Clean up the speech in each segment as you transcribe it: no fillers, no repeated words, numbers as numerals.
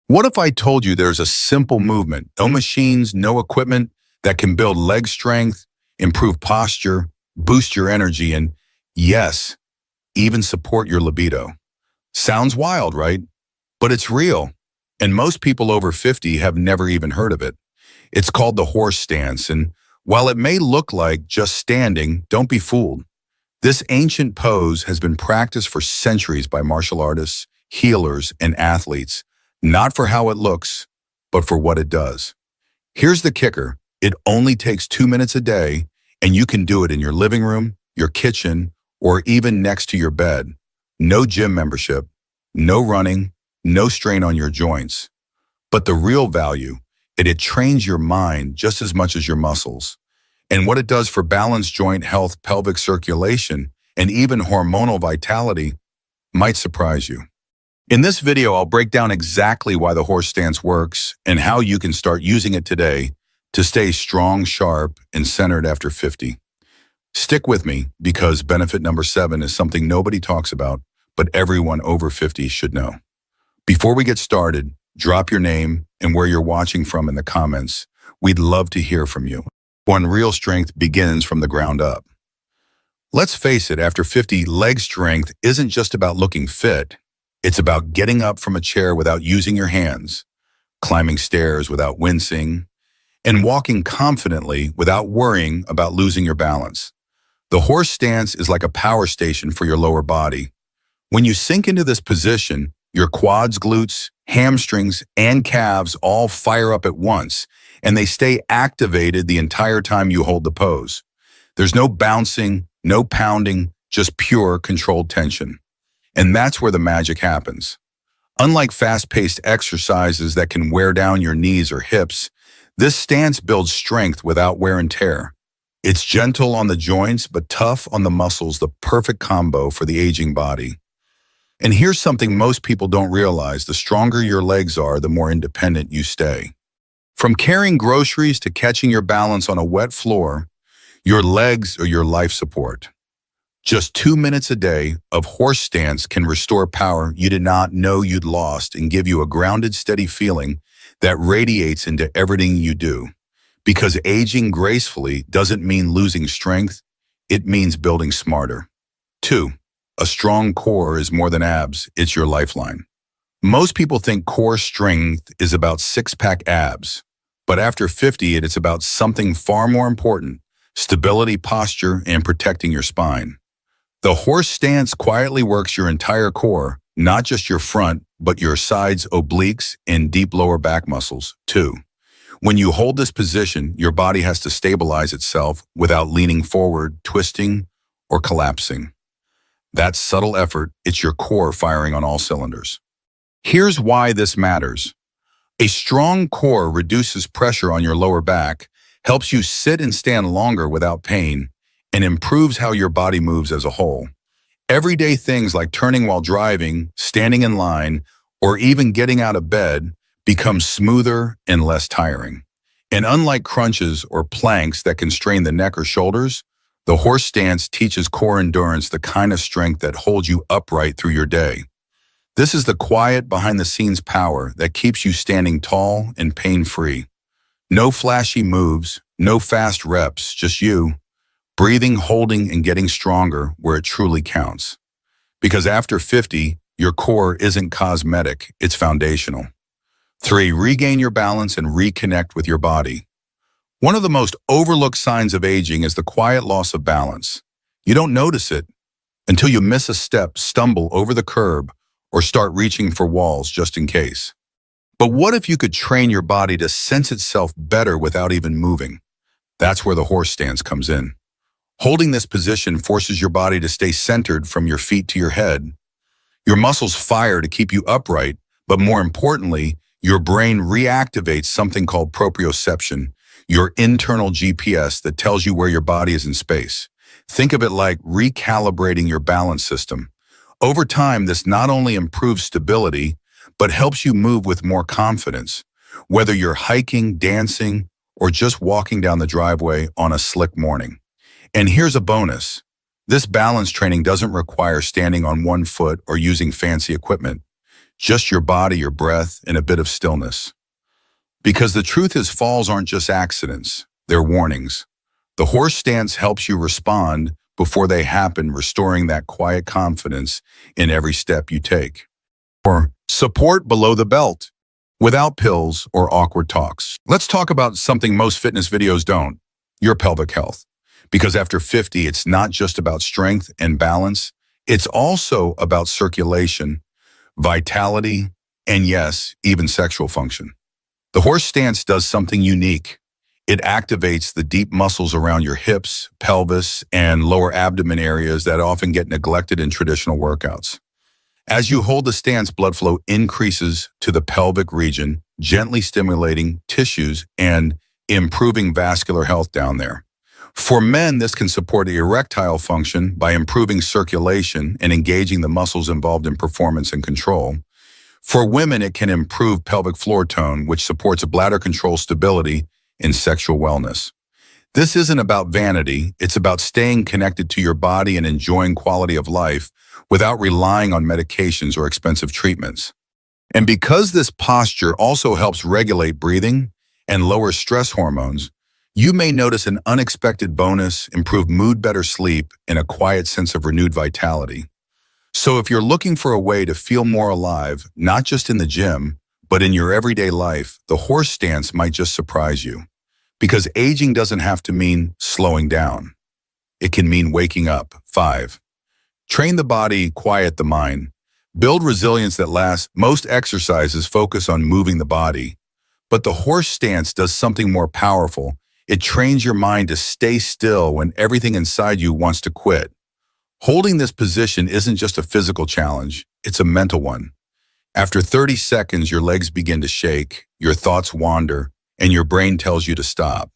What if I told you there's a simple movement, no machines, no equipment, that can build leg strength, improve posture, boost your energy, and yes, even support your libido? Sounds wild, right? But it's real. And most people over 50 have never even heard of it. It's called the horse stance, and while it may look like just standing, don't be fooled. This ancient pose has been practiced for centuries by martial artists, healers, and athletes, not for how it looks, but for what it does. Here's the kicker. It only takes 2 minutes a day, and you can do it in your living room, your kitchen, or even next to your bed. No gym membership, no running, no strain on your joints. But the real value, it trains your mind just as much as your muscles. And what it does for balance, joint health, pelvic circulation, and even hormonal vitality might surprise you. In this video, I'll break down exactly why the horse stance works and how you can start using it today to stay strong, sharp, and centered after 50. Stick with me because benefit number 7 is something nobody talks about, but everyone over 50 should know. Before we get started, drop your name and where you're watching from in the comments. We'd love to hear from you. When real strength begins from the ground up. Let's face it, after 50, leg strength isn't just about looking fit. It's about getting up from a chair without using your hands, climbing stairs without wincing, and walking confidently without worrying about losing your balance. The horse stance is like a power station for your lower body. When you sink into this position, your quads, glutes, hamstrings, and calves all fire up at once, and they stay activated the entire time you hold the pose. There's no bouncing, no pounding, just pure controlled tension. And that's where the magic happens. Unlike fast-paced exercises that can wear down your knees or hips, this stance builds strength without wear and tear. It's gentle on the joints, but tough on the muscles, the perfect combo for the aging body. And here's something most people don't realize. The stronger your legs are, the more independent you stay. From carrying groceries to catching your balance on a wet floor, your legs are your life support. Just 2 minutes a day of horse stance can restore power you did not know you'd lost and give you a grounded, steady feeling that radiates into everything you do. Because aging gracefully doesn't mean losing strength, it means building smarter. 2. A strong core is more than abs, it's your lifeline. Most people think core strength is about six-pack abs, but after 50, it's about something far more important: stability, posture, and protecting your spine. The horse stance quietly works your entire core, not just your front, but your sides, obliques, and deep lower back muscles, too. When you hold this position, your body has to stabilize itself without leaning forward, twisting, or collapsing. That subtle effort, it's your core firing on all cylinders. Here's why this matters. A strong core reduces pressure on your lower back, helps you sit and stand longer without pain, and improves how your body moves as a whole. Everyday things like turning while driving, standing in line, or even getting out of bed become smoother and less tiring. And unlike crunches or planks that can strain the neck or shoulders, the horse stance teaches core endurance, the kind of strength that holds you upright through your day. This is the quiet, behind-the-scenes power that keeps you standing tall and pain-free. No flashy moves, no fast reps, just you, breathing, holding, and getting stronger where it truly counts. Because after 50, your core isn't cosmetic, it's foundational. 3. Regain your balance and reconnect with your body. One of the most overlooked signs of aging is the quiet loss of balance. You don't notice it until you miss a step, stumble over the curb, or start reaching for walls just in case. But what if you could train your body to sense itself better without even moving? That's where the horse stance comes in. Holding this position forces your body to stay centered from your feet to your head. Your muscles fire to keep you upright, but more importantly, your brain reactivates something called proprioception, your internal GPS that tells you where your body is in space. Think of it like recalibrating your balance system. Over time, this not only improves stability, but helps you move with more confidence, whether you're hiking, dancing, or just walking down the driveway on a slick morning. And here's a bonus. This balance training doesn't require standing on one foot or using fancy equipment. Just your body, your breath, and a bit of stillness. Because the truth is falls aren't just accidents, they're warnings. The horse stance helps you respond before they happen, restoring that quiet confidence in every step you take. Or support below the belt, without pills or awkward talks. Let's talk about something most fitness videos don't, your pelvic health. Because after 50, it's not just about strength and balance, it's also about circulation, vitality, and yes, even sexual function. The horse stance does something unique. It activates the deep muscles around your hips, pelvis, and lower abdomen areas that often get neglected in traditional workouts. As you hold the stance, blood flow increases to the pelvic region, gently stimulating tissues and improving vascular health down there. For men, this can support erectile function by improving circulation and engaging the muscles involved in performance and control. For women, it can improve pelvic floor tone, which supports bladder control stability and sexual wellness. This isn't about vanity, it's about staying connected to your body and enjoying quality of life without relying on medications or expensive treatments. And because this posture also helps regulate breathing and lower stress hormones, you may notice an unexpected bonus, improved mood, better sleep, and a quiet sense of renewed vitality. So if you're looking for a way to feel more alive, not just in the gym, but in your everyday life, the horse stance might just surprise you. Because aging doesn't have to mean slowing down. It can mean waking up. 5. Train the body, quiet the mind. Build resilience that lasts. Most exercises focus on moving the body, but the horse stance does something more powerful. It trains your mind to stay still when everything inside you wants to quit. Holding this position isn't just a physical challenge, it's a mental one. After 30 seconds, your legs begin to shake, your thoughts wander, and your brain tells you to stop.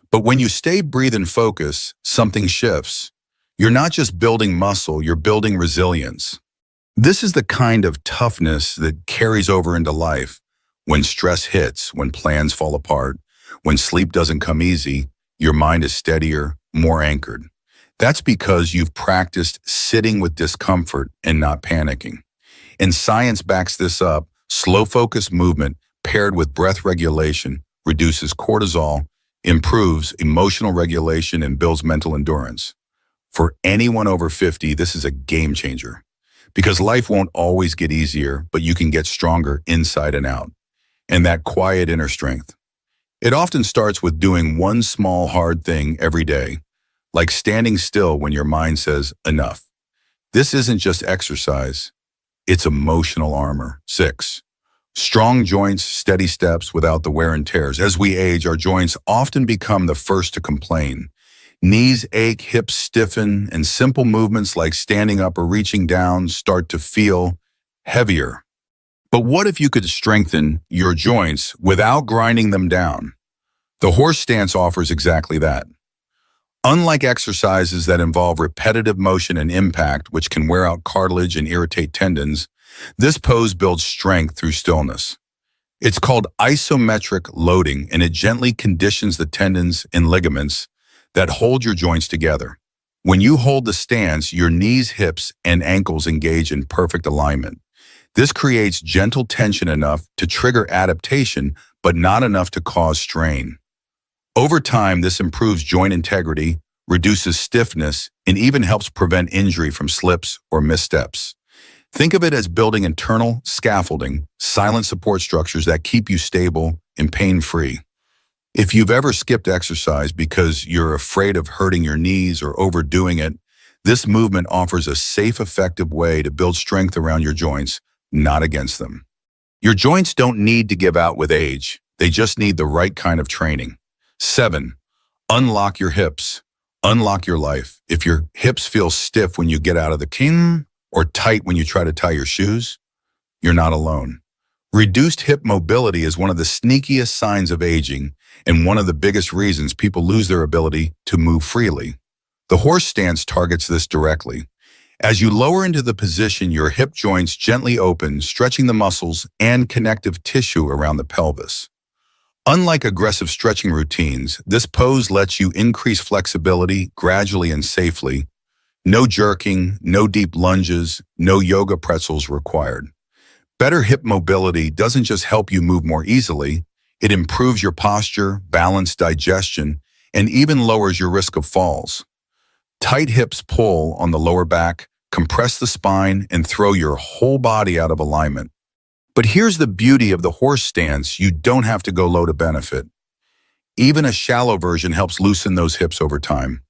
But when you stay, breathe, and focus, something shifts. You're not just building muscle, you're building resilience. This is the kind of toughness that carries over into life. When stress hits, when plans fall apart, when sleep doesn't come easy, your mind is steadier, more anchored. That's because you've practiced sitting with discomfort and not panicking. And science backs this up. Slow focus movement paired with breath regulation reduces cortisol, improves emotional regulation, and builds mental endurance. For anyone over 50, this is a game changer. Because life won't always get easier, but you can get stronger inside and out. And that quiet inner strength. It often starts with doing one small hard thing every day, like standing still when your mind says enough. This isn't just exercise, it's emotional armor. 6. Strong joints, steady steps without the wear and tears. As we age, our joints often become the first to complain. Knees ache, hips stiffen, and simple movements like standing up or reaching down start to feel heavier. But what if you could strengthen your joints without grinding them down? The horse stance offers exactly that. Unlike exercises that involve repetitive motion and impact, which can wear out cartilage and irritate tendons, this pose builds strength through stillness. It's called isometric loading, and it gently conditions the tendons and ligaments that hold your joints together. When you hold the stance, your knees, hips, and ankles engage in perfect alignment. This creates gentle tension enough to trigger adaptation, but not enough to cause strain. Over time, this improves joint integrity, reduces stiffness, and even helps prevent injury from slips or missteps. Think of it as building internal scaffolding, silent support structures that keep you stable and pain-free. If you've ever skipped exercise because you're afraid of hurting your knees or overdoing it, this movement offers a safe, effective way to build strength around your joints, not against them. Your joints don't need to give out with age. They just need the right kind of training. 7. Unlock your hips. Unlock your life. If your hips feel stiff when you get out of the king or tight when you try to tie your shoes, you're not alone. Reduced hip mobility is one of the sneakiest signs of aging and one of the biggest reasons people lose their ability to move freely. The horse stance targets this directly. As you lower into the position, your hip joints gently open, stretching the muscles and connective tissue around the pelvis. Unlike aggressive stretching routines, this pose lets you increase flexibility gradually and safely. No jerking, no deep lunges, no yoga pretzels required. Better hip mobility doesn't just help you move more easily, it improves your posture, balance, digestion, and even lowers your risk of falls. Tight hips pull on the lower back, compress the spine, and throw your whole body out of alignment. But here's the beauty of the horse stance: you don't have to go low to benefit. Even a shallow version helps loosen those hips over time.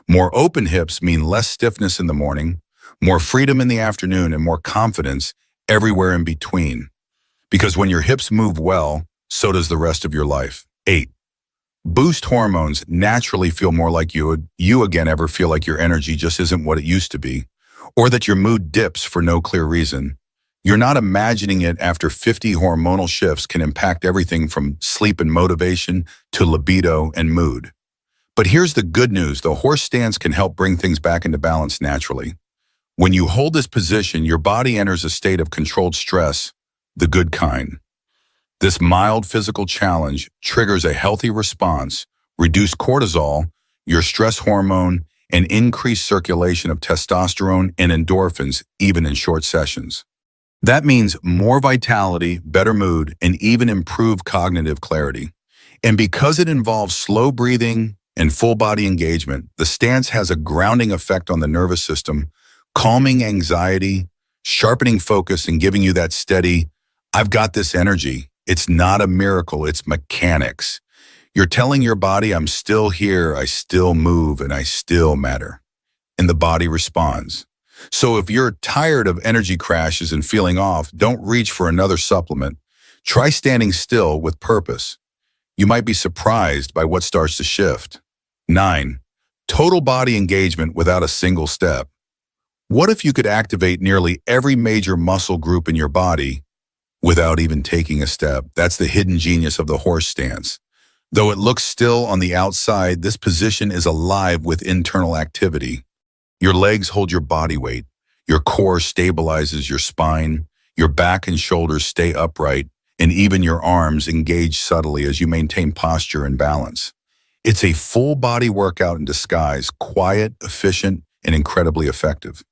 More open hips mean less stiffness in the morning, more freedom in the afternoon, and more confidence everywhere in between. Because when your hips move well, so does the rest of your life. 8. Boost hormones naturally feel more like you again ever feel like your energy just isn't what it used to be, or that your mood dips for no clear reason. You're not imagining it. After 50, hormonal shifts can impact everything from sleep and motivation to libido and mood. But here's the good news: the horse stance can help bring things back into balance naturally. When you hold this position, your body enters a state of controlled stress, the good kind. This mild physical challenge triggers a healthy response, reduced cortisol, your stress hormone, and increased circulation of testosterone and endorphins, even in short sessions. That means more vitality, better mood, and even improved cognitive clarity. And because it involves slow breathing and full body engagement, the stance has a grounding effect on the nervous system, calming anxiety, sharpening focus, and giving you that steady, "I've got this" energy. It's not a miracle, it's mechanics. You're telling your body, "I'm still here, I still move, and I still matter." And the body responds. So if you're tired of energy crashes and feeling off, don't reach for another supplement. Try standing still with purpose. You might be surprised by what starts to shift. 9. Total body engagement without a single step. What if you could activate nearly every major muscle group in your body without even taking a step? That's the hidden genius of the horse stance. Though it looks still on the outside, this position is alive with internal activity. Your legs hold your body weight. Your core stabilizes your spine. Your back and shoulders stay upright, and even your arms engage subtly as you maintain posture and balance. It's a full body workout in disguise, quiet, efficient, and incredibly effective.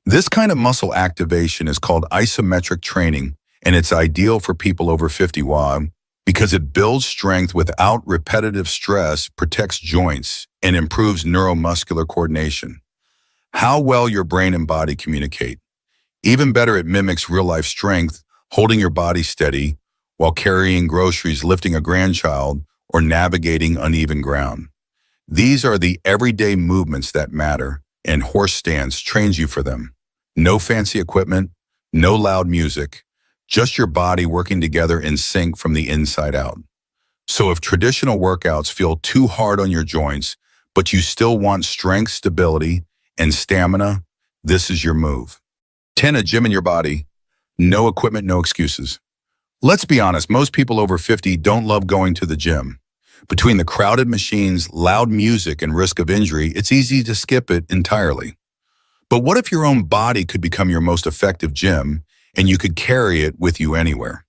This kind of muscle activation is called isometric training, and it's ideal for people over 50. Why? Because it builds strength without repetitive stress, protects joints, and improves neuromuscular coordination. How well your brain and body communicate. Even better, it mimics real-life strength, holding your body steady while carrying groceries, lifting a grandchild, or navigating uneven ground. These are the everyday movements that matter, and horse stance trains you for them. No fancy equipment, no loud music, just your body working together in sync from the inside out. So if traditional workouts feel too hard on your joints, but you still want strength, stability, and stamina, this is your move. 10. A gym in your body. No equipment, no excuses. Let's be honest, most people over 50 don't love going to the gym. Between the crowded machines, loud music, and risk of injury, it's easy to skip it entirely. But what if your own body could become your most effective gym and you could carry it with you anywhere?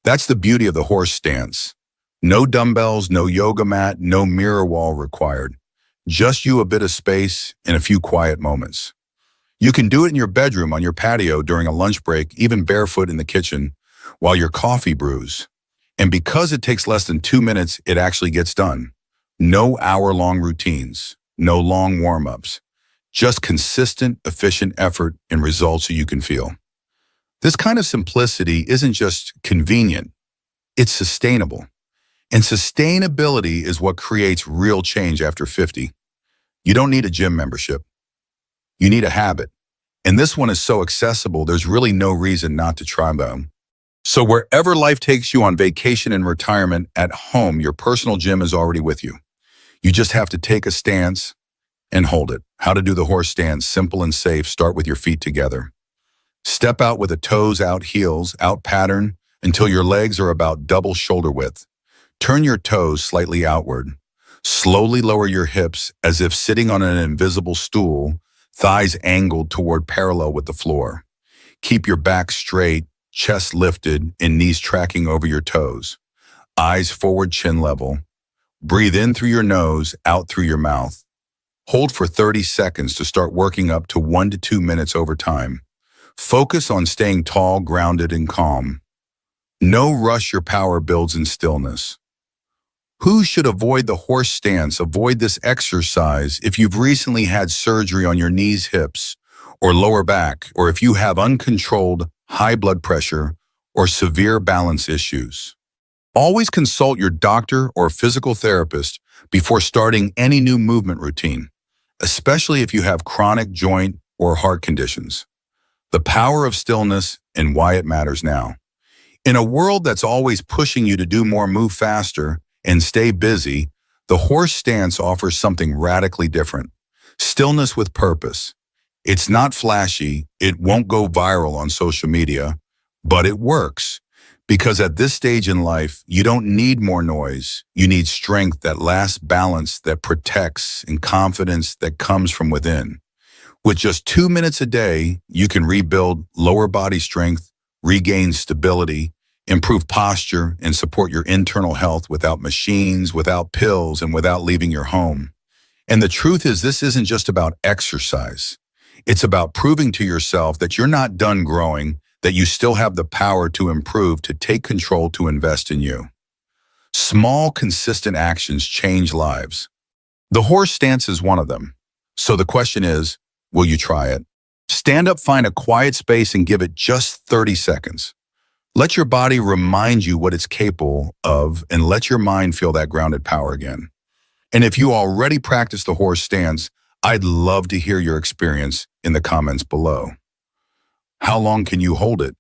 That's the beauty of the horse stance. No dumbbells, no yoga mat, no mirror wall required. Just you, a bit of space, and a few quiet moments. You can do it in your bedroom, on your patio, during a lunch break, even barefoot in the kitchen, while your coffee brews. And because it takes less than 2 minutes, it actually gets done. No hour-long routines, no long warm-ups, just consistent, efficient effort and results you can feel. This kind of simplicity isn't just convenient, it's sustainable. And sustainability is what creates real change after 50. You don't need a gym membership. You need a habit. And this one is so accessible, there's really no reason not to try them. So wherever life takes you, on vacation and retirement, at home, your personal gym is already with you. You just have to take a stance and hold it. How to do the horse stance: simple and safe. Start with your feet together. Step out with the toes out, heels out pattern until your legs are about double shoulder width. Turn your toes slightly outward. Slowly lower your hips as if sitting on an invisible stool, thighs angled toward parallel with the floor. Keep your back straight, chest lifted, and knees tracking over your toes. Eyes forward, chin level. Breathe in through your nose, out through your mouth. Hold for 30 seconds to start working up to 1 to 2 minutes over time. Focus on staying tall, grounded, and calm. No rush, your power builds in stillness. Who should avoid the horse stance? Avoid this exercise if you've recently had surgery on your knees, hips, or lower back, or if you have uncontrolled high blood pressure or severe balance issues. Always consult your doctor or physical therapist before starting any new movement routine, especially if you have chronic joint or heart conditions. The power of stillness and why it matters now. In a world that's always pushing you to do more, move faster, and stay busy, the horse stance offers something radically different. Stillness with purpose. It's not flashy, it won't go viral on social media, but it works. Because at this stage in life, you don't need more noise. You need strength that lasts, balance that protects, and confidence that comes from within. With just 2 minutes a day, you can rebuild lower body strength, regain stability, improve posture, and support your internal health without machines, without pills, and without leaving your home. And the truth is, this isn't just about exercise. It's about proving to yourself that you're not done growing, that you still have the power to improve, to take control, to invest in you. Small, consistent actions change lives. The horse stance is one of them. So the question is, will you try it? Stand up, find a quiet space, and give it just 30 seconds. Let your body remind you what it's capable of, and let your mind feel that grounded power again. And if you already practice the horse stance, I'd love to hear your experience in the comments below. How long can you hold it?